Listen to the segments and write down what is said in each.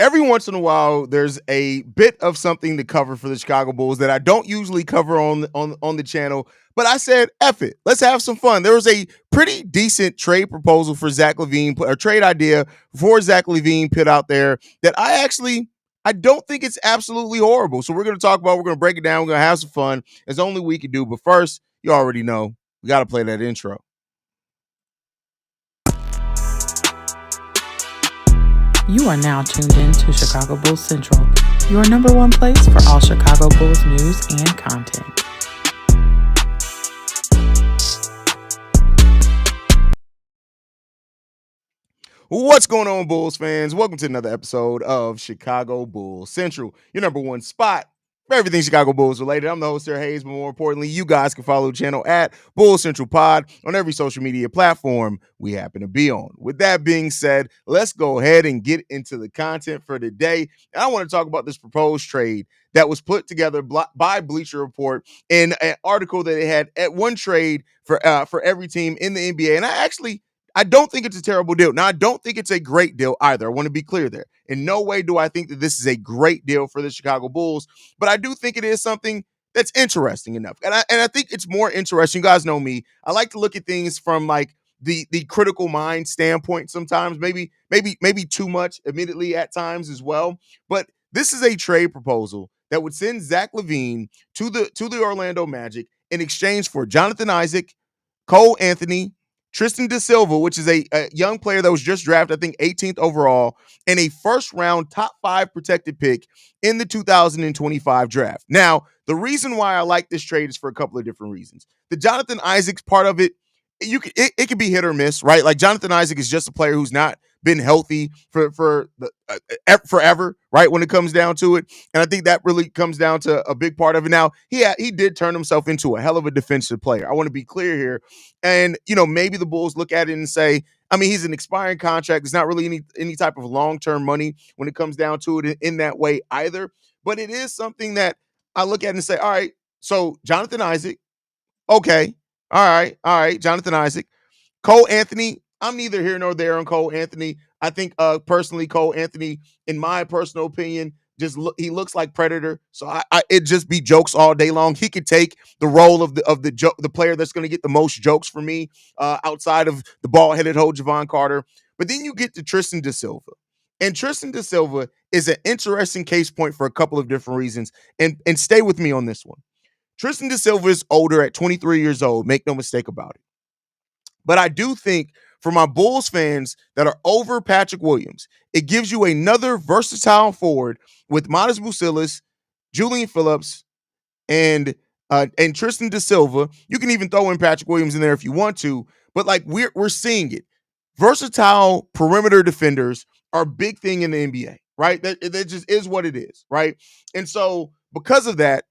Every once in a while, there's a bit of something to cover for the Chicago Bulls that I don't usually cover on the channel. But I said, F it, let's have some fun. There was a pretty decent trade proposal for Zach LaVine, a trade idea for Zach LaVine put out there that I don't think it's absolutely horrible. So we're going to talk about, we're going to break it down, we're going to have some fun as only we can do. But first, you already know, we got to play that intro. You are now tuned in to Chicago Bulls Central, your number one place for all Chicago Bulls news and content. What's going on, Bulls fans? Welcome to another episode of Chicago Bulls Central, your number one spot for everything Chicago Bulls related. I'm the host here, Haize, but more importantly, you guys can follow the channel at Bulls Central Pod on every social media platform we happen to be on. With that being said, let's go ahead and get into the content for today. And I want to talk about this proposed trade that was put together by Bleacher Report in an article that they had at one trade for every team in the NBA. And I don't think it's a terrible deal. Now, I don't think it's a great deal either. I want to be clear there. In no way do I think that this is a great deal for the Chicago Bulls, but I do think it is something that's interesting enough. And I think it's more interesting. You guys know me. I like to look at things from like the critical mind standpoint sometimes, maybe too much, admittedly, at times as well. But this is a trade proposal that would send Zach LaVine to the Orlando Magic in exchange for Jonathan Isaac, Cole Anthony, Tristan de Silva, which is a young player that was just drafted, I think 18th overall, and a first-round top 5 protected pick in the 2025 draft. Now, the reason why I like this trade is for a couple of different reasons. The Jonathan Isaac part of it, it can be hit or miss, right? Like Jonathan Isaac is just a player who's not been healthy for forever, right? When it comes down to it, and I think that really comes down to a big part of it. Now, he did turn himself into a hell of a defensive player. I want to be clear here, and maybe the Bulls look at it and say, I mean, he's an expiring contract. It's not really any type of long-term money when it comes down to it in that way either. But it is something that I look at and say, all right, so Jonathan Isaac, okay, all right, Jonathan Isaac, Cole Anthony. I'm neither here nor there on Cole Anthony. I think personally, Cole Anthony, in my personal opinion, he looks like Predator. So it just be jokes all day long. He could take the role of the player that's going to get the most jokes for me outside of the bald-headed hoe Javon Carter. But then you get to Tristan de Silva. And Tristan de Silva is an interesting case point for a couple of different reasons. And stay with me on this one. Tristan de Silva is older at 23 years old. Make no mistake about it. But I do think for my Bulls fans that are over Patrick Williams, it gives you another versatile forward with Modest Bucilis, Julian Phillips, and Tristan de Silva. You can even throw in Patrick Williams in there if you want to, but like we're seeing it. Versatile perimeter defenders are a big thing in the NBA, right? That just is what it is, right? And so because of that,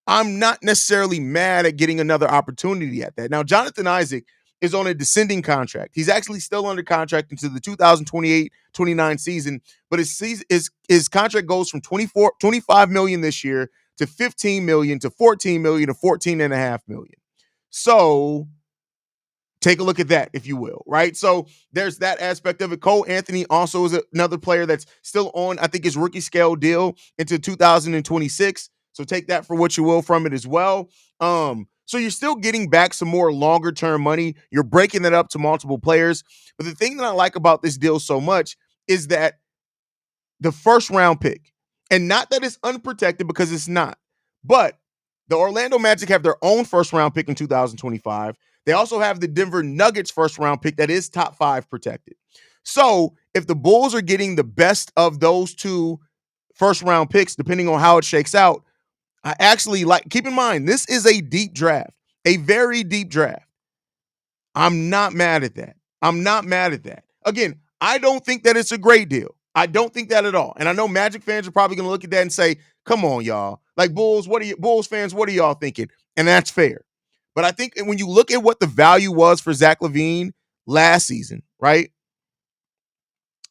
I'm not necessarily mad at getting another opportunity at that. Now, Jonathan Isaac is on a descending contract. He's actually still under contract into the 2028-29 season, but his contract goes from $25 million this year to $15 million to $14 million to $14.5 million. So take a look at that, if you will, right? So there's that aspect of it. Cole Anthony also is another player that's still on, I think, his rookie scale deal into 2026. So take that for what you will from it as well. So you're still getting back some more longer term money. You're breaking it up to multiple players. But the thing that I like about this deal so much is that the first round pick, and not that it's unprotected because it's not, but the Orlando Magic have their own first round pick in 2025. They also have the Denver Nuggets first round pick that is top 5 protected. So if the Bulls are getting the best of those two first round picks, depending on how it shakes out, I actually keep in mind, this is a deep draft, a very deep draft. I'm not mad at that. Again, I don't think that it's a great deal. I don't think that at all. And I know Magic fans are probably going to look at that and say, come on, y'all. Like Bulls fans, what are y'all thinking? And that's fair. But I think when you look at what the value was for Zach LaVine last season, right?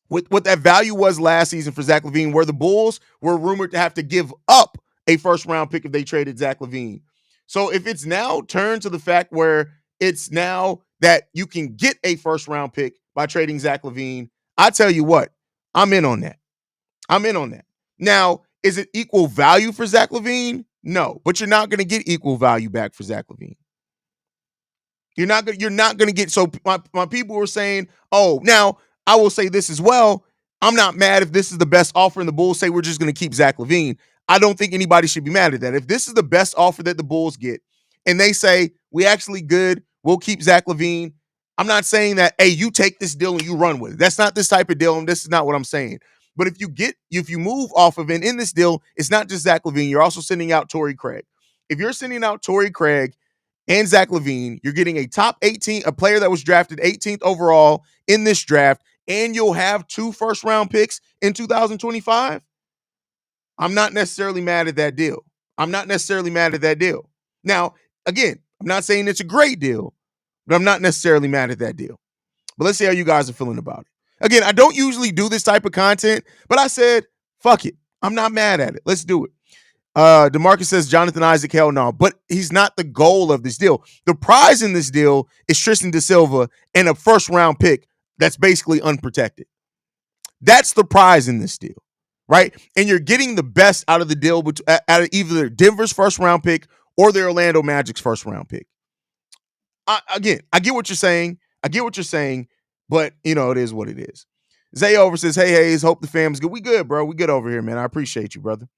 What that value was last season for Zach LaVine, where the Bulls were rumored to have to give up a first-round pick if they traded Zach LaVine. So if it's now turned to the fact where it's now that you can get a first-round pick by trading Zach LaVine, I tell you what, I'm in on that. I'm in on that. Now, is it equal value for Zach LaVine? No, but you're not going to get equal value back for Zach LaVine. You're not going to get. So my people were saying, oh, now I will say this as well. I'm not mad if this is the best offer and the Bulls say we're just going to keep Zach LaVine. I don't think anybody should be mad at that. If this is the best offer that the Bulls get and they say we actually good, we'll keep Zach LaVine. I'm not saying that, hey, you take this deal and you run with it. That's not this type of deal, and this is not what I'm saying. But if you move off of it in this deal, it's not just Zach LaVine. You're also sending out Torrey Craig. If you're sending out Torrey Craig and Zach LaVine, you're getting a top 18, a player that was drafted 18th overall in this draft, and you'll have 2 first-round picks in 2025. I'm not necessarily mad at that deal. Now, again, I'm not saying it's a great deal, but I'm not necessarily mad at that deal. But let's see how you guys are feeling about it. Again, I don't usually do this type of content, but I said, fuck it. I'm not mad at it. Let's do it. DeMarcus says Jonathan Isaac, hell no, but he's not the goal of this deal. The prize in this deal is Tristan de Silva and a first-round pick that's basically unprotected. That's the prize in this deal, right? And you're getting the best out of the deal out of either Denver's first-round pick or the Orlando Magic's first-round pick. I get what you're saying. But, it is what it is. Zay over says, hey, Haize, hope the fam's good. We good, bro. We good over here, man. I appreciate you, brother.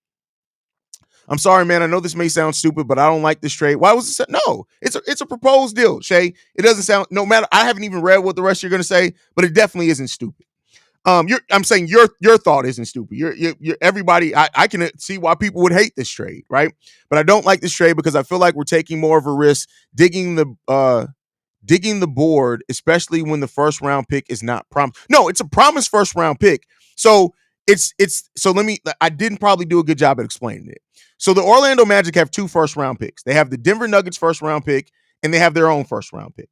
I'm sorry, man. I know this may sound stupid, but I don't like this trade. Why was it? No, it's a proposed deal, Shay. It doesn't sound, no matter, I haven't even read what the rest you're going to say, but it definitely isn't stupid. I'm saying your thought isn't stupid. You're everybody. I can see why people would hate this trade, right? But I don't like this trade because I feel like we're taking more of a risk digging the board, especially when the first round pick is not promised. No, it's a promised first round pick. So I didn't probably do a good job at explaining it. So the Orlando Magic have 2 first round picks. They have the Denver Nuggets first round pick and they have their own first round pick.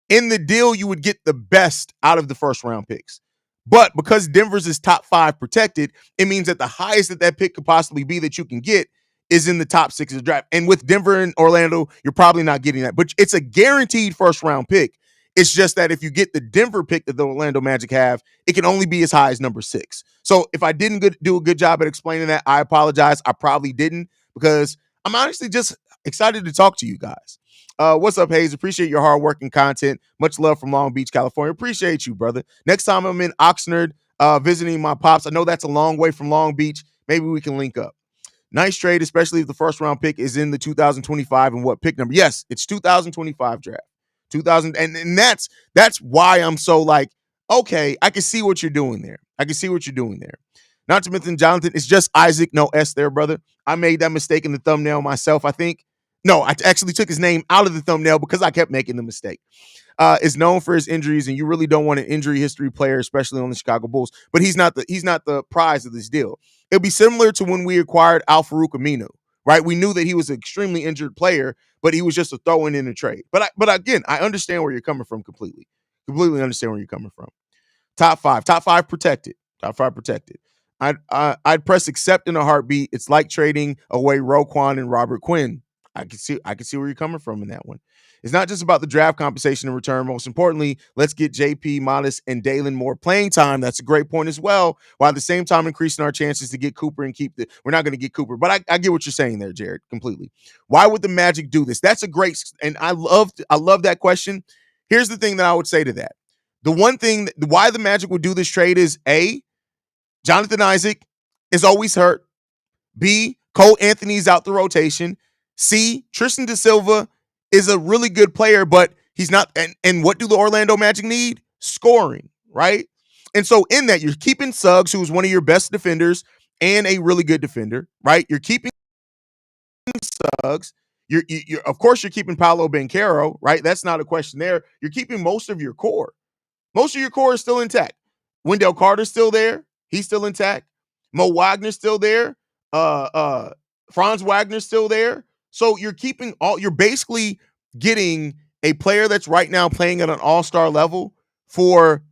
In the deal, you would get the best out of the first round picks. But because Denver's is top 5 protected, it means that the highest that pick could possibly be that you can get is in the top 6 of the draft. And with Denver and Orlando, you're probably not getting that. But it's a guaranteed first round pick. It's just that if you get the Denver pick that the Orlando Magic have, it can only be as high as number 6. So if I didn't do a good job at explaining that, I apologize. I probably didn't, because I'm honestly just excited to talk to you guys. What's up, Haize? Appreciate your hard work and content. Much love from Long Beach, California. Appreciate you, brother. Next time I'm in Oxnard visiting my pops, I know that's a long way from Long Beach. Maybe we can link up. Nice trade, especially if the first round pick is in the 2025 and what pick number? Yes, it's 2025 draft. 2000 and that's why I'm so like, okay, I can see what you're doing there. Not to mention Jonathan, it's just Isaac, no S there, brother. I made that mistake in the thumbnail myself, I think. No, I actually took his name out of the thumbnail because I kept making the mistake. Is known for his injuries, and you really don't want an injury history player, especially on the Chicago Bulls. But he's not the prize of this deal. It'll be similar to when we acquired Al-Farouq Aminu, right? We knew that he was an extremely injured player, but he was just a throw-in a trade. But again, I understand where you're coming from completely. Completely understand where you're coming from. Top five protected. I'd press accept in a heartbeat. It's like trading away Roquan and Robert Quinn. I can see where you're coming from in that one. It's not just about the draft compensation in return. Most importantly, let's get JP, Modest, and Dalen more playing time. That's a great point as well, while at the same time increasing our chances to get Cooper and keep we're not going to get Cooper, but I get what you're saying there, Jared, completely. Why would the Magic do this? That's a great, and I love that question. Here's the thing that I would say to that. The one thing why the Magic would do this trade is A, Jonathan Isaac is always hurt. B, Cole Anthony's out the rotation. C, Tristan de Silva is a really good player, but he's not. And what do the Orlando Magic need? Scoring, right? And so in that, you're keeping Suggs, who's one of your best defenders and a really good defender, right? You're keeping Suggs. You're of course you're keeping Paolo Banchero, right? That's not a question there. You're keeping most of your core. Most of your core is still intact. Wendell Carter's still there. He's still intact. Mo Wagner's still there. Franz Wagner's still there. So you're basically getting a player that's right now playing at an all-star level for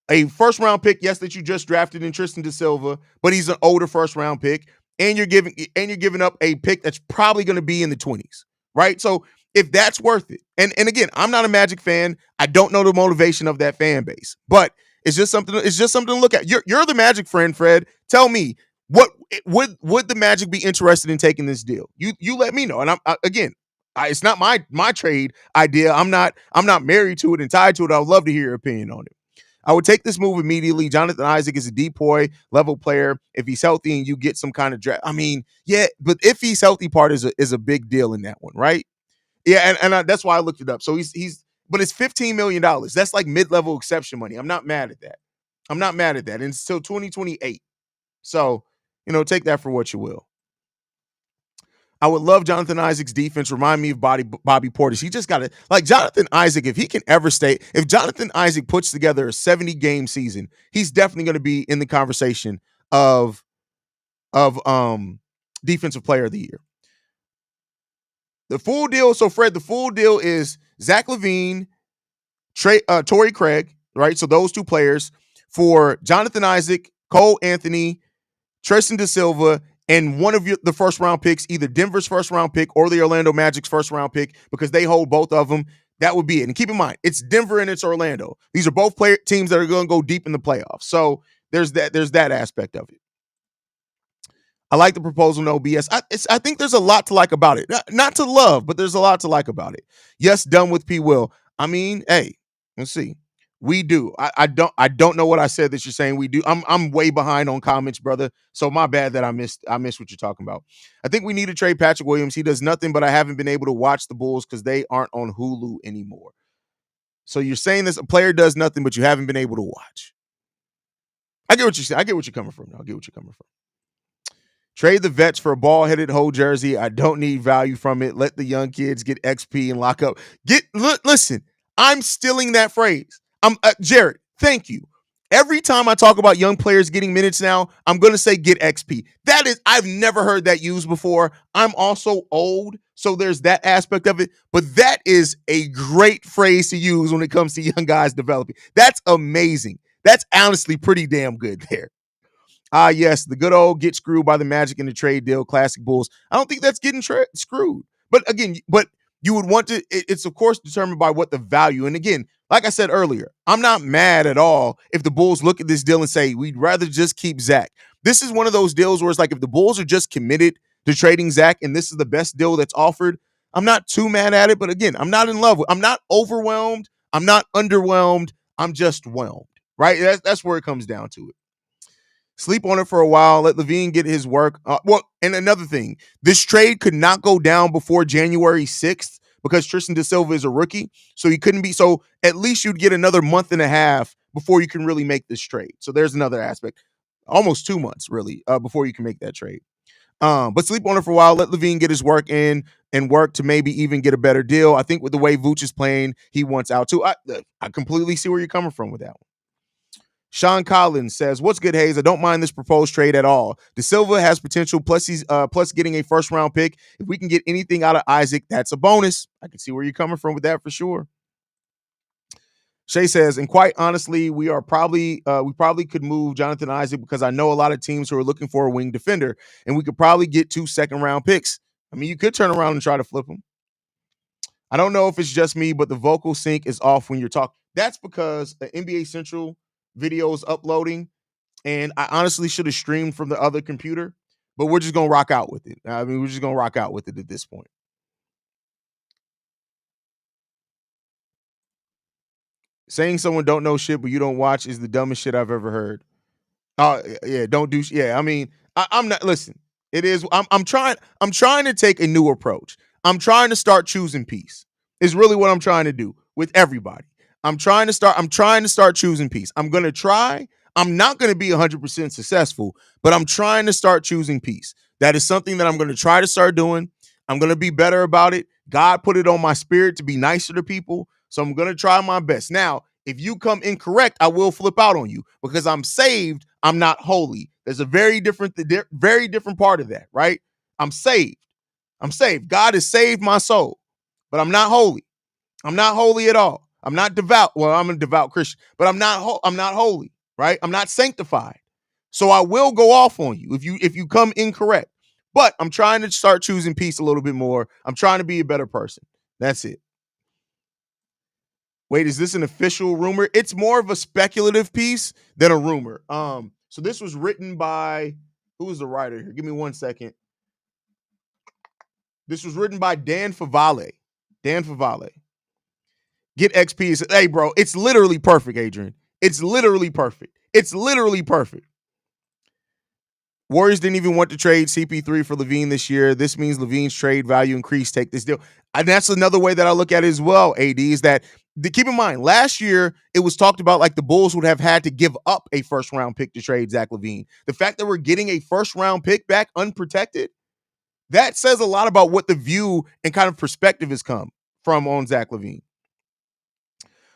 a first-round pick, yes, that you just drafted in Tristan de Silva, but he's an older first-round pick, and you're giving up a pick that's probably going to be in the 20s, right? So if that's worth it, and again, I'm not a Magic fan. I don't know the motivation of that fan base, but It's just something. It's just something to look at. You're the Magic friend, Fred. Tell me what would the Magic be interested in taking this deal? You let me know. And again, it's not my trade idea. I'm not married to it and tied to it. I would love to hear your opinion on it. I would take this move immediately. Jonathan Isaac is a depoy level player. If he's healthy and you get some kind of draft, I mean, yeah, but if he's healthy, part is a big deal in that one, right? Yeah, and that's why I looked it up. So but it's $15 million. That's like mid-level exception money. I'm not mad at that. I'm not mad at that. And it's till 2028. So take that for what you will. I would love Jonathan Isaac's defense. Remind me of Bobby Portis. He just got to, like, Jonathan Isaac, if he can ever stay, if Jonathan Isaac puts together a 70-game season, he's definitely going to be in the conversation of defensive player of the year. The full deal, so Fred, the full deal is Zach LaVine, Torrey Craig, right? So those two players for Jonathan Isaac, Cole Anthony, Tristan da Silva, and one of the first round picks, either Denver's first round pick or the Orlando Magic's first round pick, because they hold both of them. That would be it. And keep in mind, it's Denver and it's Orlando. These are both teams that are going to go deep in the playoffs. So there's that aspect of it. I like the proposal, no BS. I think there's a lot to like about it. Not to love, but there's a lot to like about it. Yes, done with P. Will. I mean, hey, let's see. We do. I don't know what I said that you're saying we do. I'm way behind on comments, brother. So my bad that I missed what you're talking about. I think we need to trade Patrick Williams. He does nothing, but I haven't been able to watch the Bulls because they aren't on Hulu anymore. So you're saying this, a player does nothing, but you haven't been able to watch. I get what you're saying. I get what you're coming from. I get what you're coming from. Trade the vets for a ball-headed whole jersey. I don't need value from it. Let the young kids get XP and lock up. Listen, I'm stealing that phrase. Jared, thank you. Every time I talk about young players getting minutes now, I'm going to say get XP. I've never heard that used before. I'm also old, so there's that aspect of it. But that is a great phrase to use when it comes to young guys developing. That's amazing. That's honestly pretty damn good there. Yes, the good old get screwed by the Magic in the trade deal, classic Bulls. I don't think that's getting screwed. But again, you would want to, it's of course determined by what the value. And again, like I said earlier, I'm not mad at all if the Bulls look at this deal and say, we'd rather just keep Zach. This is one of those deals where it's like, if the Bulls are just committed to trading Zach and this is the best deal that's offered, I'm not too mad at it. But again, I'm not in love with, I'm not overwhelmed. I'm not underwhelmed. I'm just whelmed, right? That's where it comes down to it. Sleep on it for a while. Let LaVine get his work. And another thing, this trade could not go down before January 6th because Tristan da Silva is a rookie. So he couldn't be. So at least you'd get another month and a half before you can really make this trade. So there's another aspect. Almost 2 months, really, before you can make that trade. But sleep on it for a while. Let LaVine get his work in and work to maybe even get a better deal. I think with the way Vooch is playing, he wants out too. I completely see where you're coming from with that one. Sean Collins says, "What's good, Haize? I don't mind this proposed trade at all. Da Silva has potential, plus he's plus getting a first round pick. If we can get anything out of Isaac, that's a bonus. I can see where you're coming from with that for sure." Shay says, "And quite honestly, we probably could move Jonathan Isaac because I know a lot of teams who are looking for a wing defender, and we could probably get 2 second-round picks. I mean, you could turn around and try to flip them. I don't know if it's just me, but the vocal sync is off when you're talking. That's because the NBA Central video is uploading, and I honestly should have streamed from the other computer, but we're just gonna rock out with it. I mean, we're just gonna rock out with it at this point." Saying someone don't know shit but you don't watch is the dumbest shit I've ever heard. Yeah, don't do. Yeah, I mean, I'm not. Listen, it is. I'm trying. I'm trying to take a new approach. I'm trying to start choosing peace. Is really what I'm trying to do with everybody. I'm trying to start choosing peace. I'm gonna try. I'm not gonna be 100% successful, but I'm trying to start choosing peace. That is something that I'm gonna try to start doing. I'm gonna be better about it. God put it on my spirit to be nicer to people, so I'm gonna try my best. Now, if you come incorrect, I will flip out on you because I'm saved. I'm not holy. There's a very different part of that, right? I'm saved. God has saved my soul, but I'm not holy. I'm not holy at all. I'm not devout. Well, I'm a devout Christian, but I'm not holy, right? I'm not sanctified. So I will go off on you if you come incorrect. But I'm trying to start choosing peace a little bit more. I'm trying to be a better person. That's it. Wait, is this an official rumor? It's more of a speculative piece than a rumor. So this was written by, who was the writer here? Give me 1 second. This was written by Dan Favale. Dan Favale. Get XP. Hey, bro, it's literally perfect, Adrian. It's literally perfect. It's literally perfect. Warriors didn't even want to trade CP3 for LaVine this year. This means LaVine's trade value increased. Take this deal. And that's another way that I look at it as well, AD, is that keep in mind, last year it was talked about like the Bulls would have had to give up a first-round pick to trade Zach LaVine. The fact that we're getting a first-round pick back unprotected, that says a lot about what the view and kind of perspective has come from on Zach LaVine.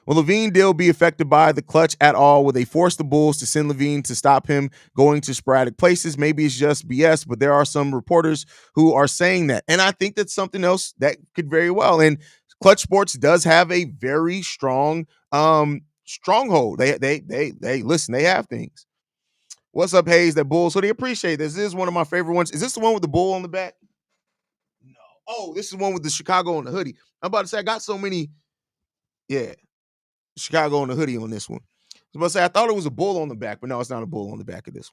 Will LaVine deal be affected by the clutch at all? Will they force the Bulls to send LaVine to stop him going to sporadic places? Maybe it's just BS, but there are some reporters who are saying that. And I think that's something else that could very well. And Clutch Sports does have a very strong stronghold. They listen, they have things. What's up, Haize? That Bulls. So they appreciate this. This is one of my favorite ones. Is this the one with the bull on the back? No. Oh, this is one with the Chicago on the hoodie. I'm about to say I got so many. Yeah. Chicago on the hoodie on this one. I was about to say I thought it was a bull on the back, but no, it's not a bull on the back of this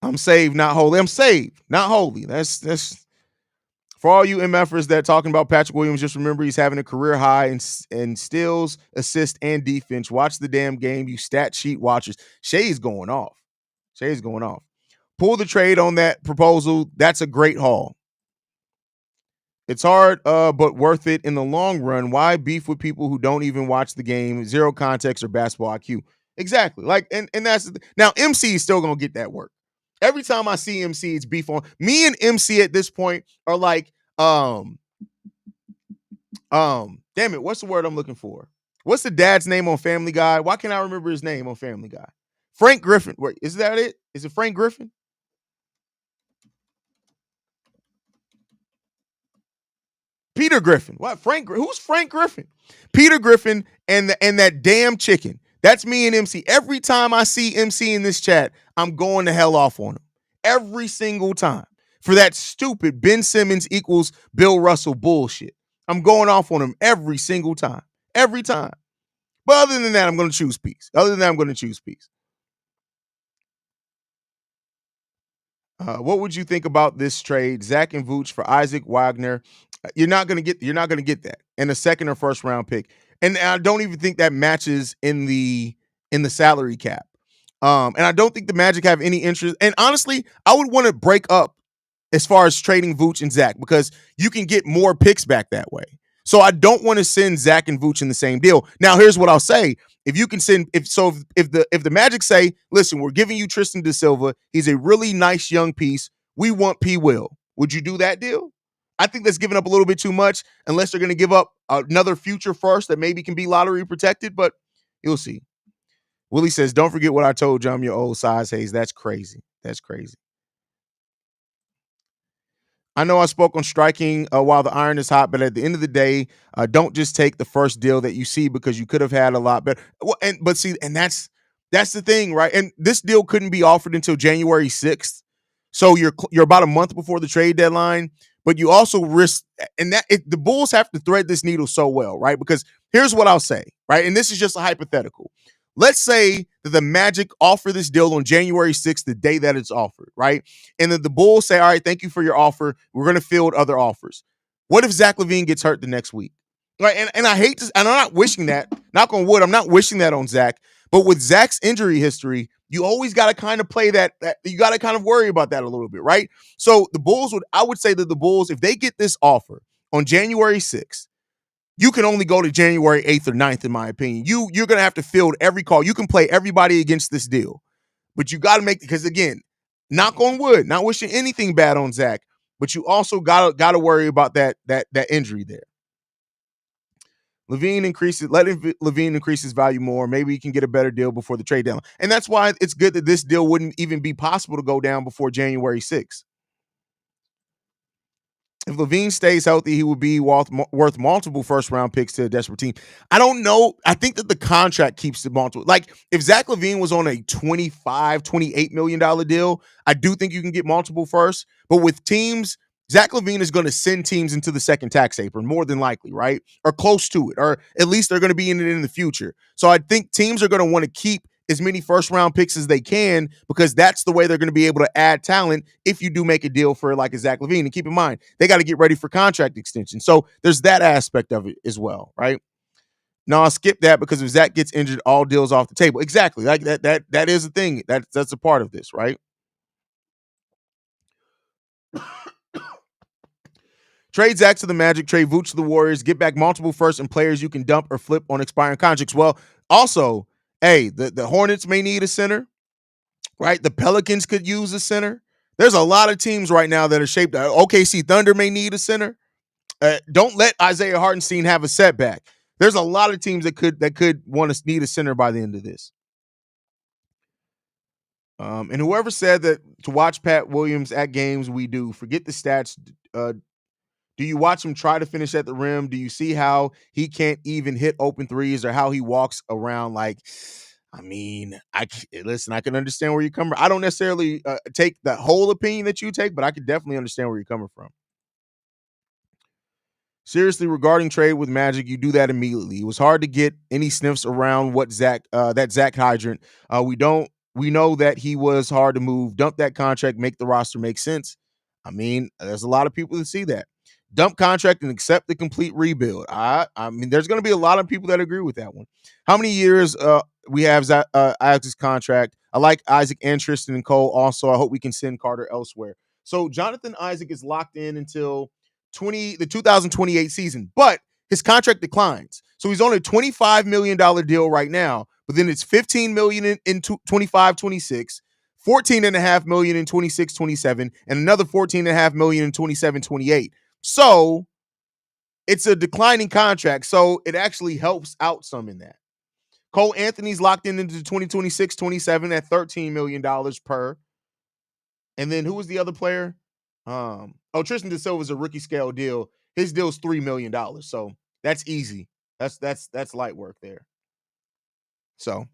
one. I'm saved, not holy. I'm saved, not holy. That's for all you MFers that talking about Patrick Williams. Just remember he's having a career high in steals, assists, and defense. Watch the damn game, you stat sheet watchers. Shay's going off. Shay's going off. Pull the trade on that proposal. That's a great haul. It's hard, but worth it in the long run. Why beef with people who don't even watch the game, zero context or basketball IQ? Exactly. Like, and that's now MC is still gonna get that work. Every time I see MC, it's beef on me and MC at this point are like, damn it, what's the word I'm looking for? What's the dad's name on Family Guy? Why can't I remember his name on Family Guy? Frank Griffin. Wait, is that it? Is it Frank Griffin? Peter Griffin. What? Who's Frank Griffin? Peter Griffin and that damn chicken. That's me and MC. Every time I see MC in this chat, I'm going to hell off on him. Every single time. For that stupid Ben Simmons equals Bill Russell bullshit. I'm going off on him every single time. Every time. But other than that, I'm going to choose peace. What would you think about this trade, Zach and Vooch for Isaac Wagner? You're not gonna get that in a second or first round pick, and I don't even think that matches in the salary cap. And I don't think the Magic have any interest. And honestly, I would want to break up as far as trading Vooch and Zach because you can get more picks back that way. So I don't want to send Zach and Vooch in the same deal. Now, here's what I'll say: if you can send, if the Magic say, listen, we're giving you Tristan da Silva, he's a really nice young piece. We want P. Will. Would you do that deal? I think that's giving up a little bit too much, unless they're going to give up another future first that maybe can be lottery protected. But you'll see. Willie says, "Don't forget what I told you. I'm your old size, Haize." That's crazy. That's crazy. I know I spoke on striking while the iron is hot, but at the end of the day, don't just take the first deal that you see because you could have had a lot better. Well, and that's the thing, right? And this deal couldn't be offered until January 6th, so you're about a month before the trade deadline. But you also risk, and the Bulls have to thread this needle so well, right? Because here's what I'll say, right? And this is just a hypothetical. Let's say that the Magic offer this deal on January 6th, the day that it's offered, right? And that the Bulls say, all right, thank you for your offer. We're going to field other offers. What if Zach LaVine gets hurt the next week? Right? And I hate this, and I'm not wishing that. Knock on wood, I'm not wishing that on Zach. But with Zach's injury history, you always got to kind of play that you got to kind of worry about that a little bit, right? So I would say that the Bulls, if they get this offer on January 6th, you can only go to January 8th or 9th, in my opinion. You're going to have to field every call. You can play everybody against this deal. But you got to make, because again, knock on wood, not wishing anything bad on Zach, but you also got to worry about that injury there. Let LaVine increase his value more. Maybe he can get a better deal before the trade deadline. And that's why it's good that this deal wouldn't even be possible to go down before January 6th. If LaVine stays healthy, he would be worth multiple first-round picks to a desperate team. I don't know. I think that the contract keeps the multiple. Like, if Zach LaVine was on a $28 million deal, I do think you can get multiple first. But with teams Zach LaVine is going to send teams into the second tax apron, more than likely, right? Or close to it, or at least they're going to be in it in the future. So I think teams are going to want to keep as many first round picks as they can because that's the way they're going to be able to add talent if you do make a deal for like a Zach LaVine. And keep in mind, they got to get ready for contract extension. So there's that aspect of it as well, right? No, I'll skip that because if Zach gets injured, all deals off the table. Exactly. Like that is a thing. That's a part of this, right? Trade Zach to the Magic, trade Vooch to the Warriors, get back multiple first and players you can dump or flip on expiring contracts. Well, also, hey, the Hornets may need a center, right? The Pelicans could use a center. There's a lot of teams right now that are shaped. OKC Thunder may need a center. Don't let Isaiah Hartenstein have a setback. There's a lot of teams that could want to need a center by the end of this. And whoever said that to watch Pat Williams at games, we do. Forget the stats. Do you watch him try to finish at the rim? Do you see how he can't even hit open threes or how he walks around? Like, I mean, listen, I can understand where you're coming from. I don't necessarily take the whole opinion that you take, but I can definitely understand where you're coming from. Seriously, regarding trade with Magic, you do that immediately. It was hard to get any sniffs around what that Zach hydrant. We know that he was hard to move. Dump that contract, make the roster make sense. I mean, there's a lot of people that see that. Dump contract and accept the complete rebuild. I mean, there's going to be a lot of people that agree with that one. How many years we have Isaac's contract? I like Isaac and Tristan and Cole. Also, I hope we can send Carter elsewhere. So Jonathan Isaac is locked in until the 2028 season, but his contract declines. So he's on a $25 million deal right now, but then it's $15 million in 25-26, $14.5 million in 26-27, and another $14.5 million in 27-28. So it's a declining contract. So it actually helps out some in that. Cole Anthony's locked in into 2026-27 at $13 million per. And then who was the other player? Tristan De Silva is a rookie scale deal. His deal's $3 million. So that's easy. That's light work there. So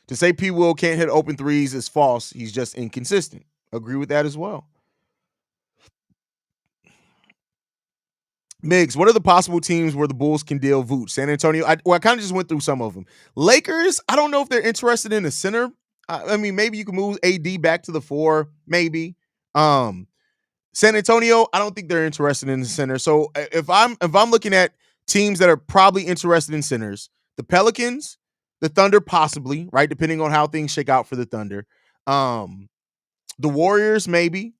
to say P. Will can't hit open threes is false. He's just inconsistent. Agree with that as well. Migs, what are the possible teams where the Bulls can deal Vooch? San Antonio. I kind of just went through some of them. Lakers, I don't know if they're interested in a center. I mean, maybe you can move AD back to the 4, maybe. San Antonio, I don't think they're interested in the center. So if I'm looking at teams that are probably interested in centers, the Pelicans, the Thunder, possibly, right? Depending on how things shake out for the Thunder. The Warriors, maybe.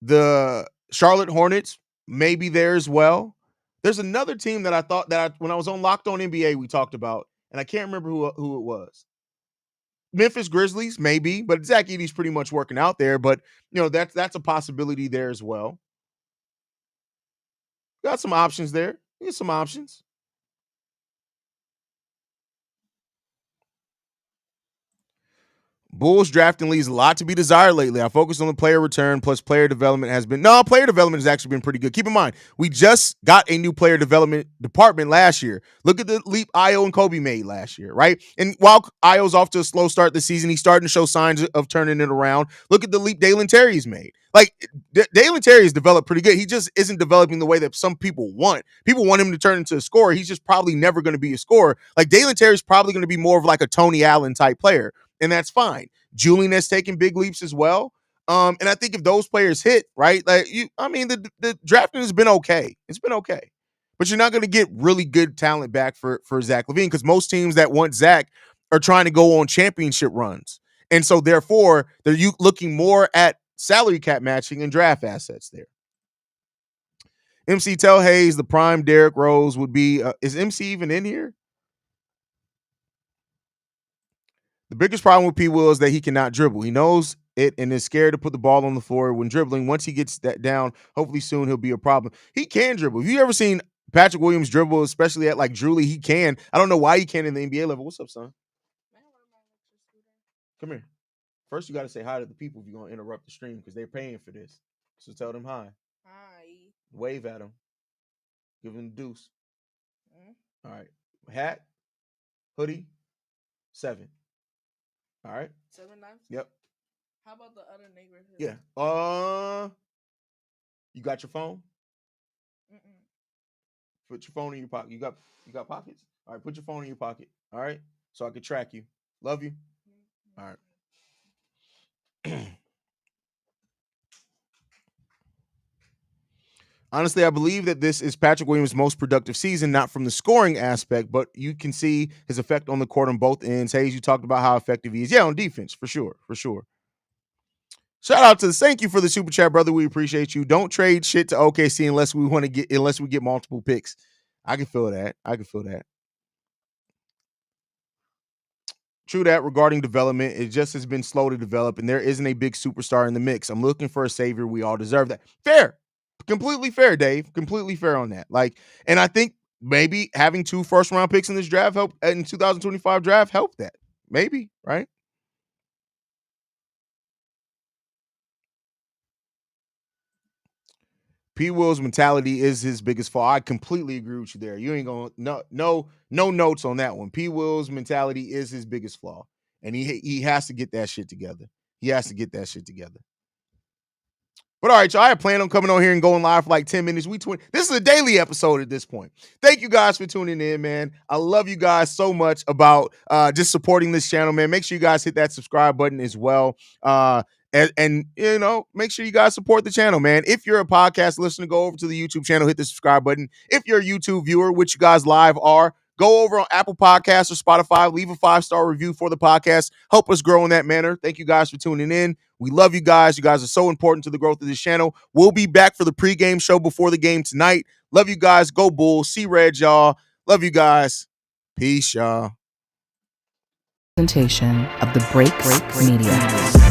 The Charlotte Hornets, maybe there as well. There's another team that I thought that when I was on Locked On NBA, we talked about, and I can't remember who it was. Memphis Grizzlies, maybe, but Zach Edey's pretty much working out there. But that's a possibility there as well. Got some options there. Get some options. Bulls drafting leaves a lot to be desired lately. I focus on the player return plus player development player development has actually been pretty good. Keep in mind, we just got a new player development department last year. Look at the leap Io and Kobe made last year, right? And while Io's off to a slow start this season, he's starting to show signs of turning it around. Look at the leap Dalen Terry's made. Like, Dalen Terry's developed pretty good. He just isn't developing the way that some people want. People want him to turn into a scorer. He's just probably never going to be a scorer. Like, Dalen Terry's probably going to be more of like a Tony Allen type player. And that's fine. Julian has taken big leaps as well. And I think if those players hit, right, the drafting has been okay. It's been okay. But you're not going to get really good talent back for Zach LaVine because most teams that want Zach are trying to go on championship runs. And so, therefore, they're looking more at salary cap matching and draft assets there. MC, tell Haize the prime Derrick Rose would be is MC even in here? The biggest problem with P. Will is that he cannot dribble. He knows it and is scared to put the ball on the floor when dribbling. Once he gets that down, hopefully soon he'll be a problem. He can dribble. Have you ever seen Patrick Williams dribble, especially at like Drewly? He can. I don't know why he can in the NBA level. What's up, son? Come here. First, you got to say hi to the people if you're going to interrupt the stream because they're paying for this. So tell them hi. Hi. Wave at them. Give them the deuce. All right. Hat, hoodie, 7. All right. 7 knives? Yep. How about the other neighborhood? Yeah. You got your phone? Mm-mm. Put your phone in your pocket. You got pockets? All right, put your phone in your pocket. All right, so I can track you. Love you. All right. Honestly, I believe that this is Patrick Williams' most productive season, not from the scoring aspect, but you can see his effect on the court on both ends. Haize, you talked about how effective he is. Yeah, on defense, for sure. Shout out to thank you for the super chat, brother. We appreciate you. Don't trade shit to OKC unless we get multiple picks. I can feel that. True that regarding development, it just has been slow to develop, and there isn't a big superstar in the mix. I'm looking for a savior. We all deserve that. Fair. Completely fair, Dave. Completely fair on that. And I think maybe having 2 first-round picks in this draft in 2025 draft helped that. Maybe, right? P. Will's mentality is his biggest flaw. I completely agree with you there. You ain't gonna no notes on that one. P. Will's mentality is his biggest flaw, and he has to get that shit together. But all right, y'all, I plan on coming on here and going live for like 10 minutes. This is a daily episode at this point. Thank you guys for tuning in, man. I love you guys so much about just supporting this channel, man. Make sure you guys hit that subscribe button as well. And you know, make sure you guys support the channel, man. If you're a podcast listener, go over to the YouTube channel, hit the subscribe button. If you're a YouTube viewer, which you guys live are, go over on Apple Podcasts or Spotify, leave a 5-star review for the podcast. Help us grow in that manner. Thank you guys for tuning in. We love you guys. You guys are so important to the growth of this channel. We'll be back for the pregame show before the game tonight. Love you guys. Go Bulls. See Red, y'all. Love you guys. Peace, y'all. Presentation of the Break Media.